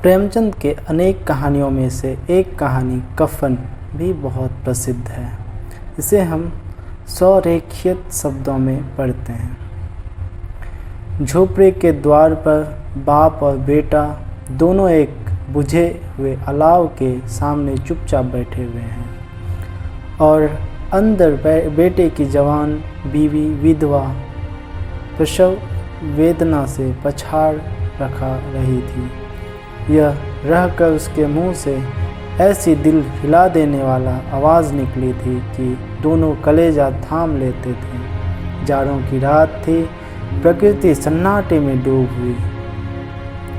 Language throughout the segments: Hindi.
प्रेमचंद के अनेक कहानियों में से एक कहानी कफन भी बहुत प्रसिद्ध है। इसे हम स्वरेखित शब्दों में पढ़ते हैं। झोपड़े के द्वार पर बाप और बेटा दोनों एक बुझे हुए अलाव के सामने चुपचाप बैठे हुए हैं और अंदर बेटे की जवान बीवी विधवा प्रसव वेदना से पछाड़ रखा रही थी। यह रहकर उसके मुंह से ऐसी दिल हिला देने वाला आवाज़ निकली थी कि दोनों कलेजा थाम लेते थे। जाड़ों की रात थी, प्रकृति सन्नाटे में डूब हुई,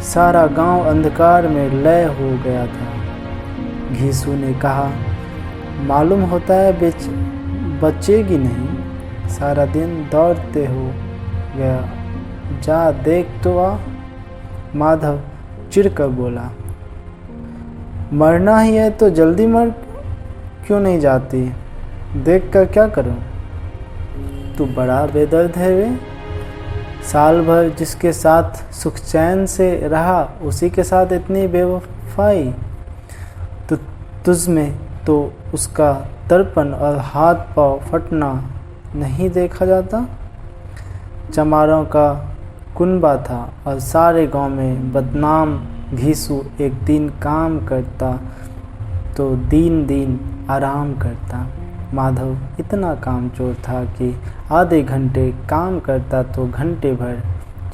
सारा गांव अंधकार में लय हो गया था। घीसू ने कहा, मालूम होता है बचेगी नहीं, सारा दिन दौड़ते हो गया, जा देख तो आ। माधव चिढ़कर बोला, मरना ही है तो जल्दी मर क्यों नहीं जाती, देख कर क्या करूं? तू बड़ा बेदर्द है वे, साल भर जिसके साथ सुख चैन से रहा उसी के साथ इतनी बेवफाई। तो तुझ में तो उसका दर्पण और हाथ पांव फटना नहीं देखा जाता। चमारों का कुनबा था और सारे गांव में बदनाम। घीसू एक दिन काम करता तो दिन आराम करता। माधव इतना कामचोर था कि आधे घंटे काम करता तो घंटे भर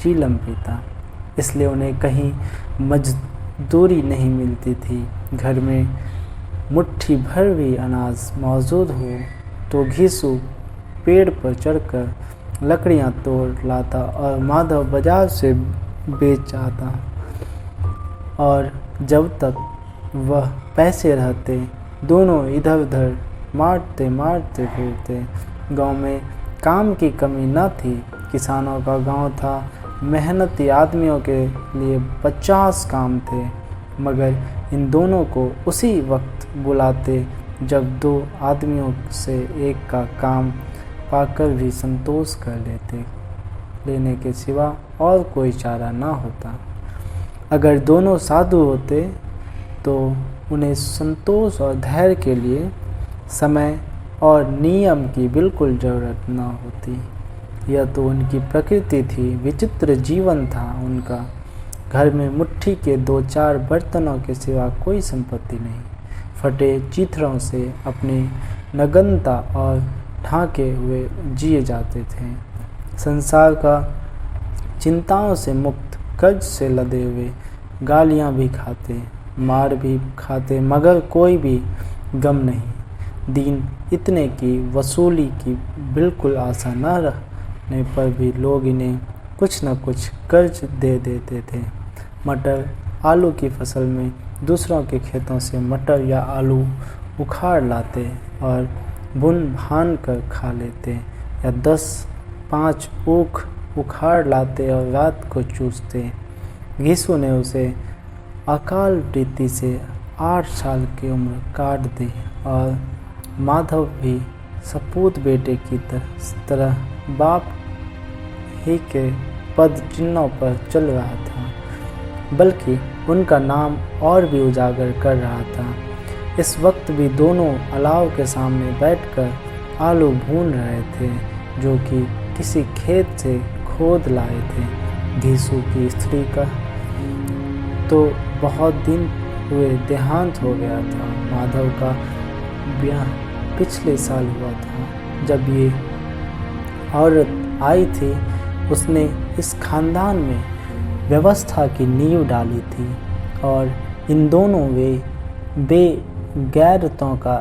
चीलम पीता। इसलिए उन्हें कहीं मजदूरी नहीं मिलती थी। घर में मुट्ठी भर भी अनाज मौजूद हो तो घीसू पेड़ पर चढ़कर लकड़ियां तोड़ लाता और माधव बाजार से बेच आता। और जब तक वह पैसे रहते दोनों इधर उधर मारते फिरते। गांव में काम की कमी न थी। किसानों का गांव था, मेहनती आदमियों के लिए 50 काम थे, मगर इन दोनों को उसी वक्त बुलाते जब दो आदमियों से एक का काम पाकर भी संतोष कर लेने के सिवा और कोई चारा ना होता। अगर दोनों साधु होते तो उन्हें संतोष और धैर्य के लिए समय और नियम की बिल्कुल ज़रूरत न होती। यह तो उनकी प्रकृति थी, विचित्र जीवन था उनका। घर में मुट्ठी के 2-4 बर्तनों के सिवा कोई संपत्ति नहीं। फटे चीथड़ों से अपनी नग्नता और ढांके हुए जिए जाते थे। संसार का चिंताओं से मुक्त, कर्ज से लदे हुए, गालियां भी खाते, मार भी खाते, मगर कोई भी गम नहीं। दिन इतने की वसूली की बिल्कुल आशा न रहने पर भी लोग इन्हें कुछ न कुछ कर्ज दे देते थे। मटर आलू की फसल में दूसरों के खेतों से मटर या आलू उखाड़ लाते और बुन भान कर खा लेते, या 10-5 ऊख उखाड़ लाते और रात को चूसते। घीसू ने उसे अकाल मृत्यु से 8 साल की उम्र काट दी और माधव भी सपूत बेटे की तरह बाप ही के पद चिन्हों पर चल रहा था, बल्कि उनका नाम और भी उजागर कर रहा था। इस वक्त भी दोनों अलाव के सामने बैठकर आलू भून रहे थे, जो कि किसी खेत से खोद लाए थे। घीसू की स्त्री का तो बहुत दिन हुए देहांत हो गया था। माधव का ब्याह पिछले साल हुआ था। जब ये औरत आई थी उसने इस खानदान में व्यवस्था की नींव डाली थी और इन दोनों बेगैरतों का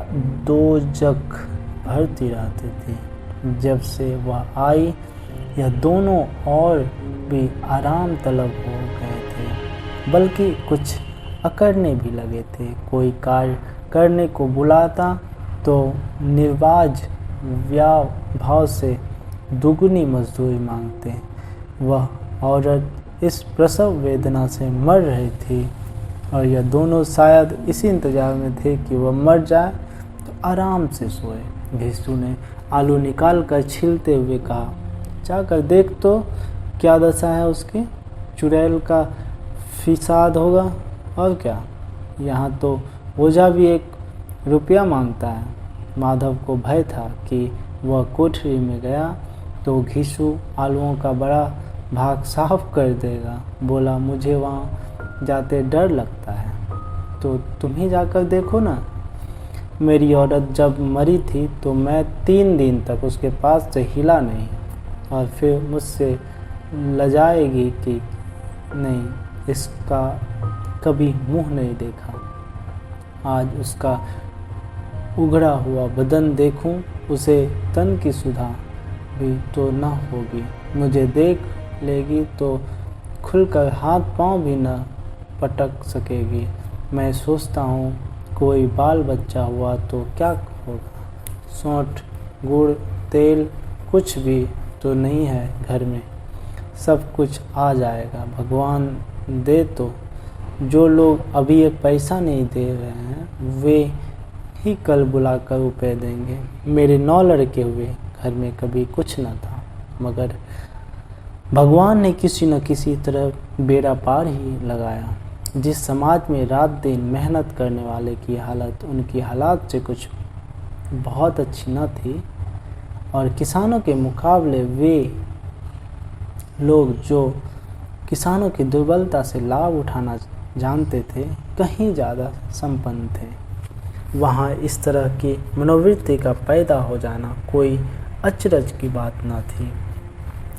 दोजख भरती रहती थी। जब से वह आई यह दोनों और भी आराम तलब हो गए थे, बल्कि कुछ अकड़ने भी लगे थे। कोई कार्य करने को बुलाता तो निर्वाज भाव से दुगनी मजदूरी मांगते। वह औरत इस प्रसव वेदना से मर रही थी और यह दोनों शायद इसी इंतजार में थे कि वह मर जाए तो आराम से सोए। घीसू ने आलू निकाल कर छीलते हुए कहा, जाकर देख तो क्या दशा है उसकी, चुड़ैल का फिसाद होगा। और क्या, यहाँ तो ओझा भी 1 रुपया मांगता है। माधव को भय था कि वह कोठरी में गया तो घीसू आलुओं का बड़ा भाग साफ कर देगा। बोला, मुझे वहाँ जाते डर लगता है। तो तुम ही जाकर देखो ना। मेरी औरत जब मरी थी तो मैं 3 दिन तक उसके पास से हिला नहीं, और फिर मुझसे लजाएगी कि नहीं, इसका कभी मुंह नहीं देखा। आज उसका उघड़ा हुआ बदन देखूं, उसे तन की सुधा भी तो न होगी। मुझे देख लेगी तो खुलकर हाथ पांव भी न पटक सकेगी। मैं सोचता हूँ कोई बाल बच्चा हुआ तो क्या होगा। सौंठ, गुड़, तेल कुछ भी तो नहीं है घर में, सब कुछ आ जाएगा भगवान दे तो। जो लोग अभी 1 पैसा नहीं दे रहे हैं वे ही कल बुलाकर रुपए देंगे। मेरे 9 लड़के हुए, घर में कभी कुछ न था, मगर भगवान ने किसी न किसी तरह बेड़ा पार ही लगाया। जिस समाज में रात दिन मेहनत करने वाले की हालत उनकी हालात से कुछ बहुत अच्छी न थी, और किसानों के मुकाबले वे लोग जो किसानों की दुर्बलता से लाभ उठाना जानते थे कहीं ज़्यादा संपन्न थे। वहाँ इस तरह की मनोवृत्ति का पैदा हो जाना कोई अचरज की बात न थी।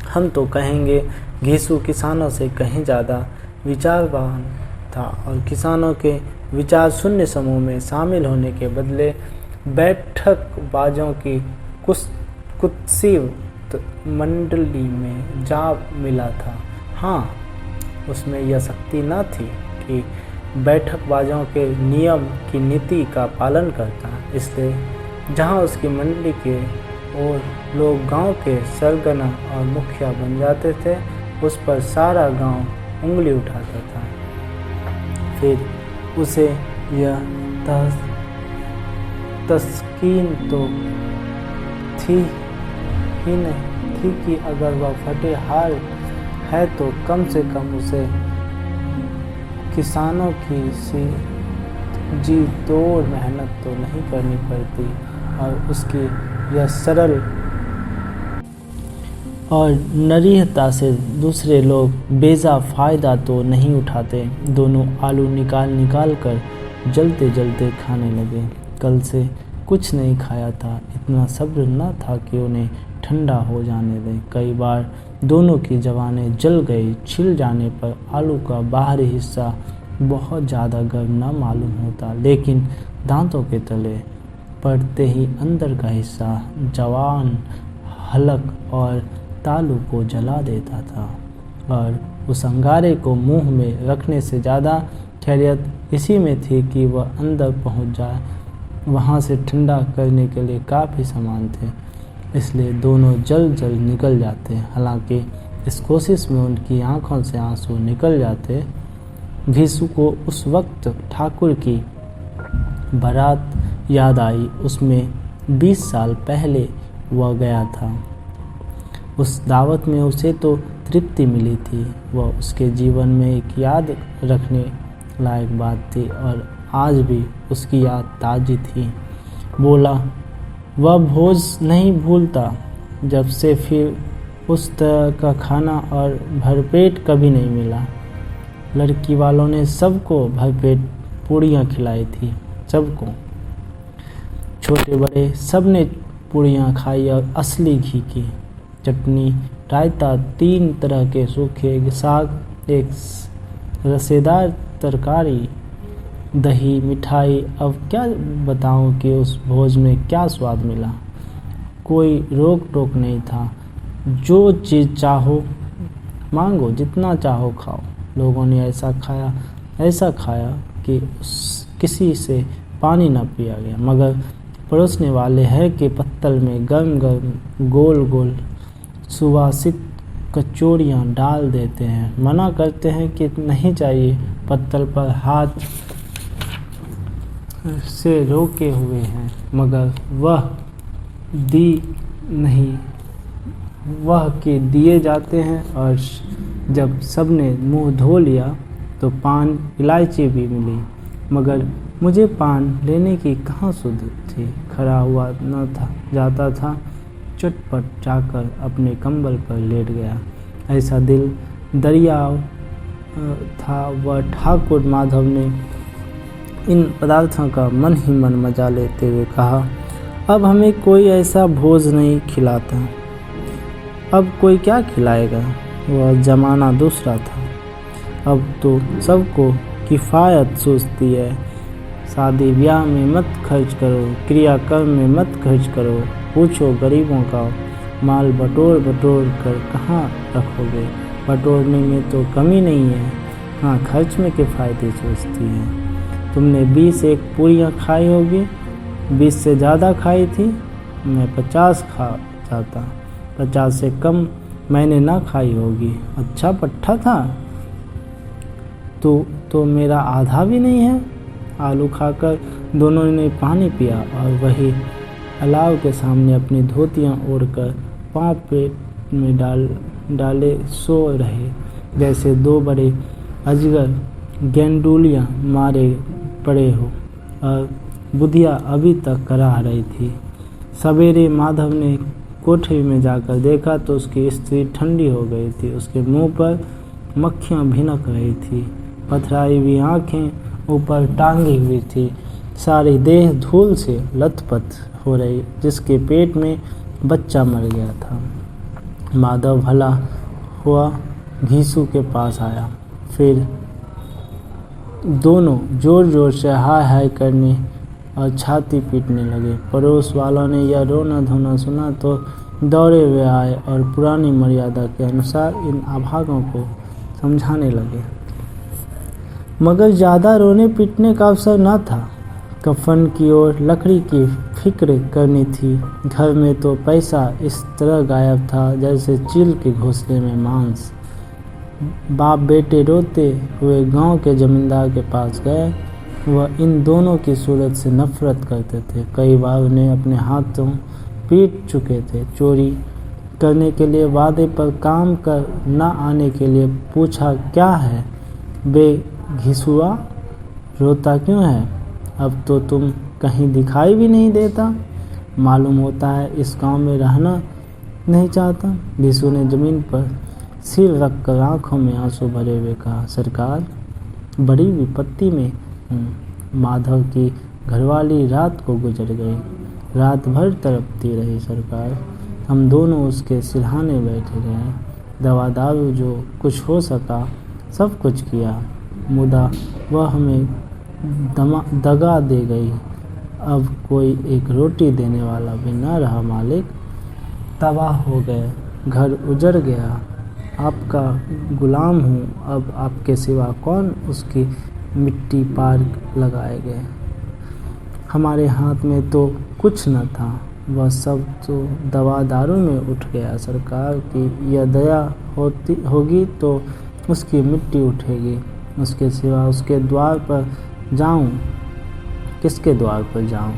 हम तो कहेंगे घीसू किसानों से कहीं ज़्यादा विचारवान था, और किसानों के विचार शून्य समूह में शामिल होने के बदले बैठकबाजों की कुत्सित मंडली में जा मिला था। हाँ, उसमें यह शक्ति न थी कि बैठकबाजों के नियम की नीति का पालन करता, इसलिए जहाँ उसकी मंडली के और लोग गांव के सरगना और मुखिया बन जाते थे, उस पर सारा गांव उंगली उठाता था। फिर उसे यह तस्कीन तो थी ही नहीं थी कि अगर वह फटे हाल है तो कम से कम उसे किसानों की सी जी तोड़ मेहनत तो नहीं करनी पड़ती, और उसकी यह सरल और नरीहता से दूसरे लोग बेजा फ़ायदा तो नहीं उठाते। दोनों आलू निकाल कर जलते जलते खाने लगे। कल से कुछ नहीं खाया था, इतना सब्र न था कि उन्हें ठंडा हो जाने दें। कई बार दोनों की जवानें जल गई। छिल जाने पर आलू का बाहरी हिस्सा बहुत ज़्यादा गर्म न मालूम होता, लेकिन दांतों के तले पड़ते ही अंदर का हिस्सा जवान हलक और तालू को जला देता था। और उस अंगारे को मुंह में रखने से ज़्यादा खैरियत इसी में थी कि वह अंदर पहुंच जाए। वहां से ठंडा करने के लिए काफ़ी सामान थे, इसलिए दोनों जल्द निकल जाते। हालांकि इस कोशिश में उनकी आंखों से आंसू निकल जाते। घीसू को उस वक्त ठाकुर की बारात याद आई। उसमें 20 साल पहले वह गया था। उस दावत में उसे तो तृप्ति मिली थी। वह उसके जीवन में एक याद रखने लायक बात थी, और आज भी उसकी याद ताज़ी थी। बोला, वह भोज नहीं भूलता। जब से फिर उस तरह का खाना और भरपेट कभी नहीं मिला। लड़की वालों ने सबको भरपेट पूड़ियाँ खिलाई थी, सबको, छोटे बड़े सब ने पूड़ियाँ खाई, और असली घी की चटनी, रायता, 3 तरह के सूखे साग, एक रसेदार तरकारी, दही, मिठाई। अब क्या बताऊं कि उस भोज में क्या स्वाद मिला। कोई रोक टोक नहीं था। जो चीज़ चाहो मांगो, जितना चाहो खाओ। लोगों ने ऐसा खाया कि किसी से पानी न पिया गया। मगर परोसने वाले हैं कि पत्तल में गर्म गर्म गोल गोल सुवासित कचौड़ियाँ डाल देते हैं। मना करते हैं कि नहीं चाहिए, पत्तल पर हाथ से रोके हुए हैं, मगर वह दी नहीं, वह के दिए जाते हैं। और जब सबने मुंह धो लिया तो पान इलायची भी मिली, मगर मुझे पान लेने की कहाँ सुध थी। खड़ा हुआ न था जाता था, चटपट जाकर अपने कंबल पर लेट गया। ऐसा दिल दरिया था वह ठाकुर माधव ने इन पदार्थों का मन ही मन मजा लेते हुए कहा, अब हमें कोई ऐसा भोज नहीं खिलाता, अब कोई क्या खिलाएगा। वह ज़माना दूसरा था, अब तो सबको किफ़ायत सोचती है। शादी ब्याह में मत खर्च करो, क्रियाकर्म में मत खर्च करो, पूछो गरीबों का माल बटोर बटोर कर कहाँ रखोगे। बटोरने में तो कमी नहीं है, हाँ खर्च में किफ़ायती सोचती है। तुमने 21 पूरियाँ खाई होगी, 20 से ज़्यादा खाई थी, मैं 50 खा जाता, 50 से कम मैंने ना खाई होगी। अच्छा पट्टा था तो मेरा आधा भी नहीं है। आलू खाकर दोनों ने पानी पिया और वही अलाव के सामने अपनी धोतियाँ ओढ़कर पाँव पेट में डाले सो रहे, जैसे दो बड़े अजगर गेंडुलियाँ मारे पड़े हो। और बुधिया अभी तक कराह रही थी। सवेरे माधव ने कोठरी में जाकर देखा तो उसकी स्त्री ठंडी हो गई थी। उसके मुंह पर मक्खियाँ भिनक रही थी, पथराई हुई आँखें ऊपर टांगी हुई थी, सारी देह धूल से लथपथ हो रही, जिसके पेट में बच्चा मर गया था। माधव भला हुआ घीसू के पास आया, फिर दोनों जोर जोर से हाय हाय करने और छाती पीटने लगे। पड़ोस वालों ने यह रोना धोना सुना तो दौड़े हुए आए और पुरानी मर्यादा के अनुसार इन अभागों को समझाने लगे, मगर ज़्यादा रोने पीटने का अवसर न था। कफन की ओर लकड़ी की फिक्र करनी थी। घर में तो पैसा इस तरह गायब था जैसे चील के घोंसले में मांस। बाप बेटे रोते हुए गांव के जमींदार के पास गए। वह इन दोनों की सूरत से नफरत करते थे। कई बार उन्हें अपने हाथों पीट चुके थे। चोरी करने के लिए वादे पर काम कर न आने के लिए पूछा, क्या है बे घिसुआ, रोता क्यों है? अब तो तुम कहीं दिखाई भी नहीं देता, मालूम होता है इस गांव में रहना नहीं चाहता। घिसू ने जमीन पर सिर रखकर आंखों में आंसू भरे हुए कहा, सरकार बड़ी विपत्ति में हूँ। माधव की घरवाली रात को गुजर गई। रात भर तड़पती रही सरकार। हम दोनों उसके सिरहाने बैठे रहे। दवा दारू जो कुछ हो सका सब कुछ किया, मुदा वह हमें दगा दे गई। अब कोई एक रोटी देने वाला भी न रहा मालिक। तबाह हो गए, घर उजड़ गया। आपका गुलाम हूँ, अब आपके सिवा कौन उसकी मिट्टी पार लगाए गए। हमारे हाथ में तो कुछ न था, वह सब तो दवा दारू में उठ गया। सरकार की यह दया होगी तो उसकी मिट्टी उठेगी। उसके सिवा उसके द्वार पर जाऊं, किसके द्वार पर जाऊं?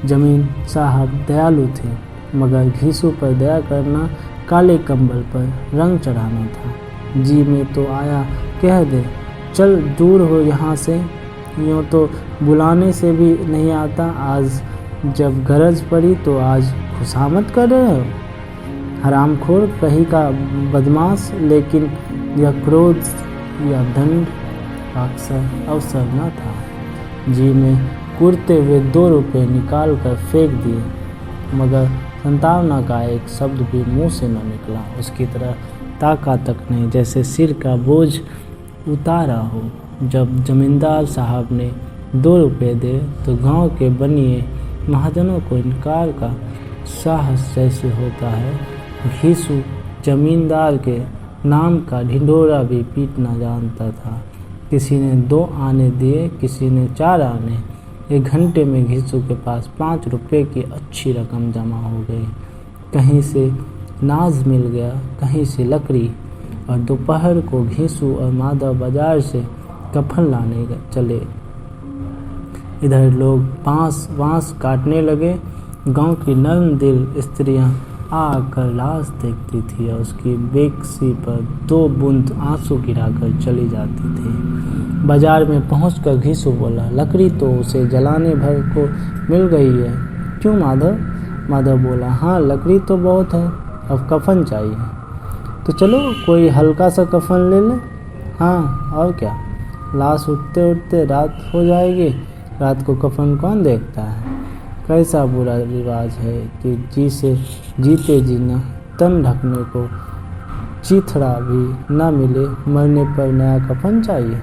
जमीन साहब दयालु थे, मगर घीसू पर दया करना काले कंबल पर रंग चढ़ाना था। जी में तो आया कह दे, चल दूर हो यहाँ से, यूँ तो बुलाने से भी नहीं आता। आज जब गरज पड़ी तो आज खुशामद कर रहे हो। हरामखोर कहीं का बदमाश, लेकिन यह क्रोध या दंड का अवसर न था। जी में कुरते हुए 2 रुपये निकाल कर फेंक दिए, मगर संतावना का एक शब्द भी मुंह से न निकला। उसकी तरह ताका तक नहीं, जैसे सिर का बोझ उतारा हो। जब जमींदार साहब ने 2 रुपये दे तो गांव के बनिए महाजनों को इनकार का साहस जैसे होता है। घीसू जमींदार के नाम का ढिंढोरा भी पीटना जानता था। किसी ने 2 आने दिए, किसी ने 4 आने। 1 घंटे में घीसू के पास 5 रुपये की अच्छी रकम जमा हो गई। कहीं से नाज मिल गया, कहीं से लकड़ी, और दोपहर को घीसू और माधव बाजार से कफन लाने चले। इधर लोग बांस काटने लगे। गांव की नर्म दिल स्त्रियां आकर लाश देखती थी और उसकी बेकसी पर 2 बूंद आंसू गिराकर चली जाती थी। बाजार में पहुंचकर घीसू बोला, लकड़ी तो उसे जलाने भर को मिल गई है। क्यों माधव? माधव बोला, हाँ लकड़ी तो बहुत है, अब कफन चाहिए। तो चलो कोई हल्का सा कफन ले ले। हाँ और क्या, लाश उठते उठते रात हो जाएगी, रात को कफन कौन देखता है। कैसा बुरा रिवाज है कि जीते जीना तन ढकने को चीथड़ा भी न मिले, मरने पर नया कफन चाहिए।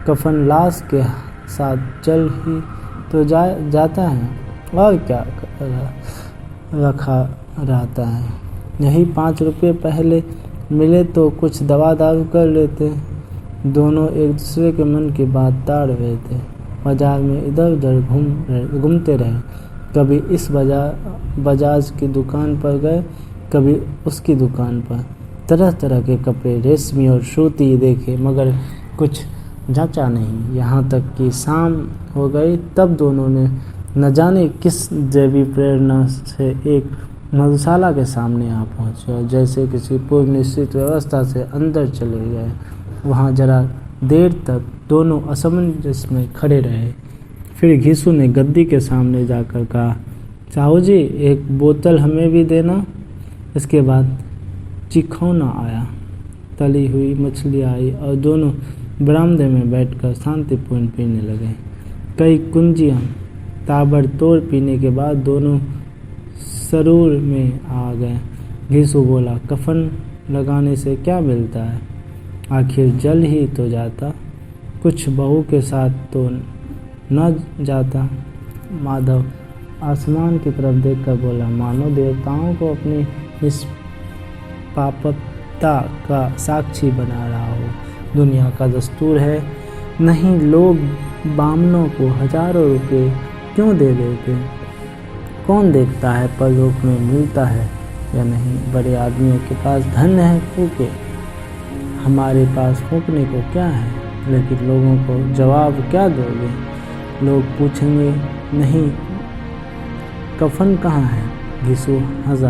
कफन लाश के साथ जल ही तो जाता है और क्या रखा रहता है। यही 5 रुपये पहले मिले तो कुछ दवा दारू कर लेते। दोनों एक दूसरे के मन की बात ताड़ रहे थे। बाजार में इधर उधर घूमते रहे, कभी इस बजाज की दुकान पर गए, कभी उसकी दुकान पर। तरह तरह के कपड़े, रेशमी और सूती देखे, मगर कुछ जचा नहीं। यहाँ तक कि शाम हो गई, तब दोनों ने न जाने किस दैवी प्रेरणा से एक मधुशाला के सामने आ पहुँचे और जैसे किसी पूर्व निश्चित व्यवस्था से अंदर चले गए। वहाँ जरा देर तक दोनों असमंजस में खड़े रहे। फिर घीसू ने गद्दी के सामने जाकर कहा, साहू जी एक बोतल हमें भी देना। इसके बाद चिखौना आया, तली हुई मछली आई और दोनों बरामदे में बैठकर शांतिपूर्ण पीने लगे। कई कुंजियाँ ताबड़तोड़ पीने के बाद दोनों सरूर में आ गए। घीसू बोला, कफन लगाने से क्या मिलता है, आखिर जल ही तो जाता, कुछ बहू के साथ तो न जाता। माधव आसमान की तरफ देखकर बोला, मानो देवताओं को अपनी निष्पापता का साक्षी बना रहा हो। दुनिया का दस्तूर है, नहीं लोग बामनों को हजारों रुपए क्यों दे देते। कौन देखता है परलोक में मिलता है या नहीं। बड़े आदमियों के पास धन है फूके, हमारे पास फूकने को क्या है। लेकिन लोगों को जवाब क्या दोगे। लोग पूछेंगे, नहीं कफन कहाँ है। घीसू हंसा,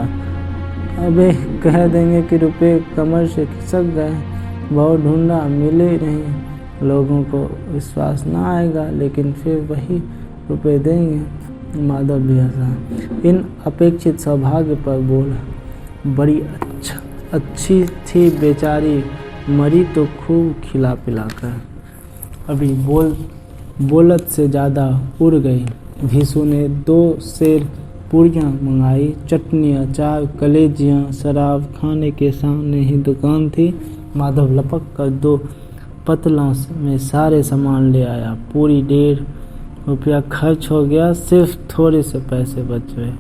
अबे कह देंगे कि रुपए कमर से खिसक गए, बहुत ढूंढा मिले ही नहीं। लोगों को विश्वास ना आएगा, लेकिन फिर वही रुपए देंगे। माधव भी हंसा। इन अपेक्षित सौभाग्य पर बोला, बड़ी अच्छी थी बेचारी, मरी तो खूब खिला पिलाकर। अभी बोलत से ज़्यादा उड़ गई। घीसू ने 2 सेर पूड़ियाँ मंगाई, चटनी, अचार, कलेजियाँ। शराब खाने के सामने ही दुकान थी। माधव लपक कर 2 पतलों में सारे सामान ले आया। पूरी 1.5 रुपया खर्च हो गया, सिर्फ थोड़े से पैसे बच गए।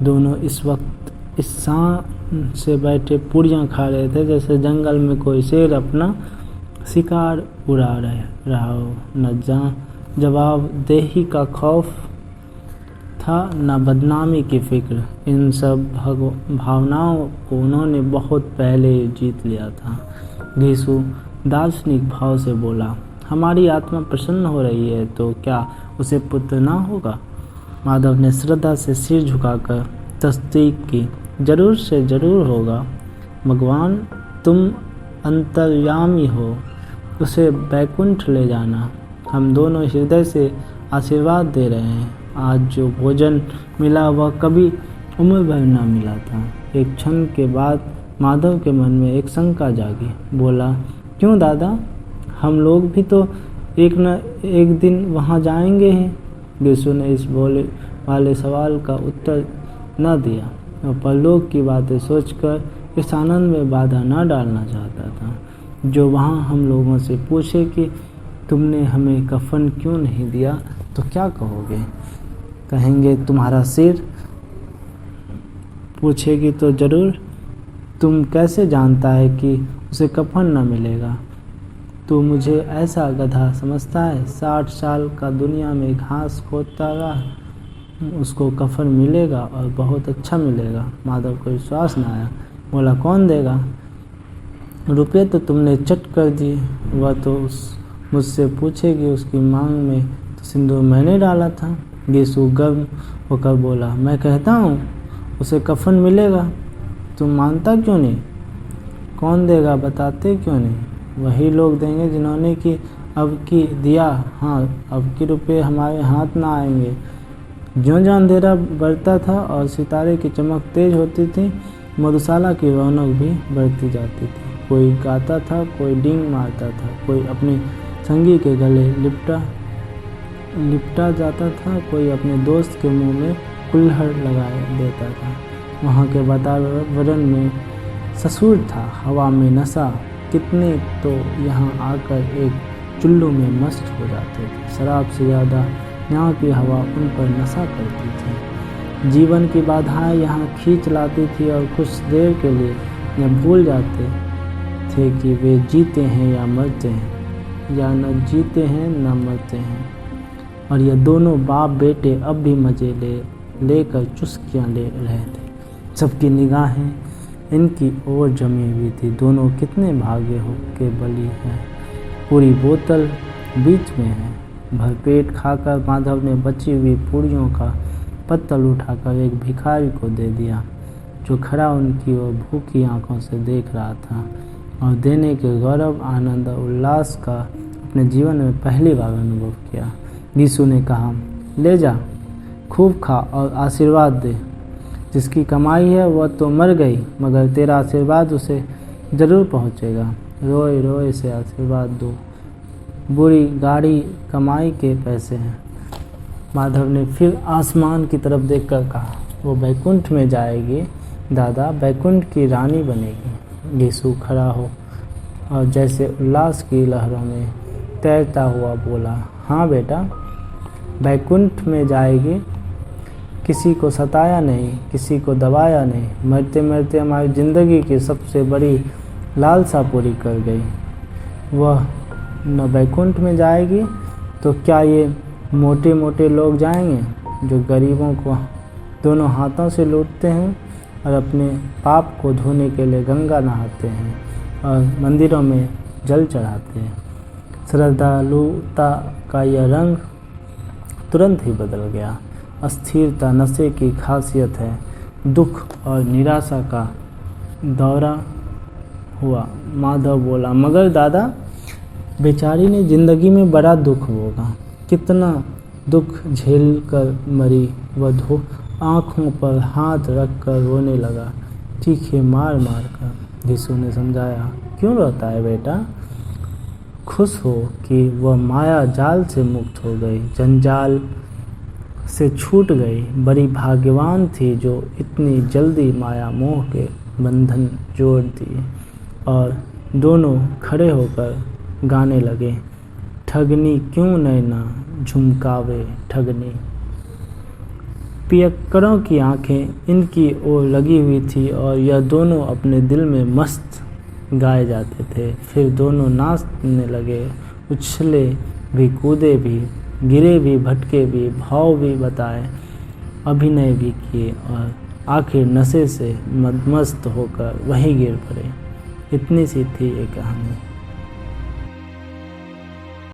दोनों इस वक्त इस शान से बैठे पूड़ियाँ खा रहे थे जैसे जंगल में कोई शेर अपना शिकार उड़ा रहा हो। न जवाबदेही का खौफ था, न बदनामी की फिक्र। इन सब भावनाओं को उन्होंने बहुत पहले जीत लिया था। घीसू दार्शनिक भाव से बोला, हमारी आत्मा प्रसन्न हो रही है तो क्या उसे पुत्र ना होगा। माधव ने श्रद्धा से सिर झुकाकर तस्दीक की, जरूर से जरूर होगा। भगवान तुम अंतर्यामी हो, उसे बैकुंठ ले जाना। हम दोनों हृदय से आशीर्वाद दे रहे हैं। आज जो भोजन मिला वह कभी उम्र भर न मिला था। एक क्षण के बाद माधव के मन में एक शंका जागी। बोला, क्यों दादा, हम लोग भी तो एक न एक दिन वहाँ जाएंगे ही। घीसू ने इस बोले वाले सवाल का उत्तर न दिया और परलोक की बातें सोचकर इस आनंद में बाधा न डालना चाहता था। जो वहाँ हम लोगों से पूछे कि तुमने हमें कफन क्यों नहीं दिया तो क्या कहोगे। कहेंगे तुम्हारा सिर। पूछेगी तो जरूर, तुम कैसे जानता है कि उसे कफन न मिलेगा। तू मुझे ऐसा गधा समझता है, 60 साल का दुनिया में घास खोदता रहा, उसको कफन मिलेगा और बहुत अच्छा मिलेगा। माधव को विश्वास न आया। बोला, कौन देगा। रुपये तो तुमने चट कर दिए। वह तो मुझसे पूछेगी, उसकी मांग में तो सिंदूर मैंने डाला था। घीसू गर्म होकर बोला, मैं कहता हूँ उसे कफन मिलेगा, तुम मानता क्यों नहीं? कौन देगा बताते क्यों नहीं? वही लोग देंगे जिन्होंने कि अब की दिया, हाँ अब की रुपये हमारे हाथ ना आएंगे। ज्यों-ज्यों अंधेरा बढ़ता था और सितारे की चमक तेज होती थी, मधुशाला की रौनक भी बढ़ती जाती थी। कोई गाता था, कोई डींग मारता था, कोई अपने संगी के गले लिपटा जाता था, कोई अपने दोस्त के मुंह में कुल्हड़ लगा देता था। वहाँ के वातावरण में ससुर था, हवा में नशा। कितने तो यहाँ आकर एक चुल्लू में मस्त हो जाते थे। शराब से ज़्यादा यहाँ की हवा उन पर नशा करती थी। जीवन की बाधाएं यहाँ खींच लाती थी और कुछ देर के लिए यह भूल जाते थे कि वे जीते हैं या मरते हैं, या न जीते हैं न मरते हैं। और ये दोनों बाप बेटे अब भी मज़े लेकर चुस्कियाँ ले रहे थे। सबकी निगाहें इनकी ओर जमी हुई थी। दोनों कितने भागे हो के बली हैं। पूरी बोतल बीच में है। भरपेट खाकर माधव ने बची हुई पूड़ियों का पत्तल उठाकर एक भिखारी को दे दिया, जो खड़ा उनकी ओर भूखी आंखों से देख रहा था और देने के गौरव, आनंद और उल्लास का अपने जीवन में पहली बार अनुभव किया। यीशु ने कहा, ले जा, खूब खा और आशीर्वाद दे। जिसकी कमाई है वह तो मर गई, मगर तेरा आशीर्वाद उसे ज़रूर पहुँचेगा। रोए रोए से आशीर्वाद दो, बुरी गाड़ी कमाई के पैसे हैं। माधव ने फिर आसमान की तरफ देखकर कहा, वो बैकुंठ में जाएगी दादा, बैकुंठ की रानी बनेगी। यीशु खड़ा हो और जैसे उल्लास की लहरों में तैरता हुआ बोला, हाँ बेटा, बैकुंठ में जाएगी। किसी को सताया नहीं, किसी को दबाया नहीं, मरते मरते हमारी ज़िंदगी की सबसे बड़ी लालसा पूरी कर गई। वह न बैकुंठ में जाएगी तो क्या ये मोटे मोटे लोग जाएंगे, जो गरीबों को दोनों हाथों से लूटते हैं और अपने पाप को धोने के लिए गंगा नहाते हैं और मंदिरों में जल चढ़ाते हैं। श्रद्धालुता का यह रंग तुरंत ही बदल गया। अस्थिरता नशे की खासियत है। दुख और निराशा का दौरा हुआ। माधव बोला, मगर दादा, बेचारी ने ज़िंदगी में बड़ा दुख भोगा, कितना दुख झेल कर मरी। वह आँखों पर हाथ रख कर रोने लगा, चीखे मार मार कर। यीशु ने समझाया, क्यों रोता है बेटा? खुश हो कि वह माया जाल से मुक्त हो गई, जंजाल से छूट गई। बड़ी भाग्यवान थी जो इतनी जल्दी माया मोह के बंधन जोड़ दिए। और दोनों खड़े होकर गाने लगे, ठगनी क्यों नैना झुमकावे ठगनी। पियक्कड़ों की आंखें इनकी ओर लगी हुई थी और यह दोनों अपने दिल में मस्त गाए जाते थे। फिर दोनों नाचने लगे, उछले भी, कूदे भी, गिरे भी, भटके भी, भाव भी बताए, अभिनय भी किए और आखिर नशे से मदमस्त होकर वहीं गिर पड़े। इतनी सी थी ये कहानी।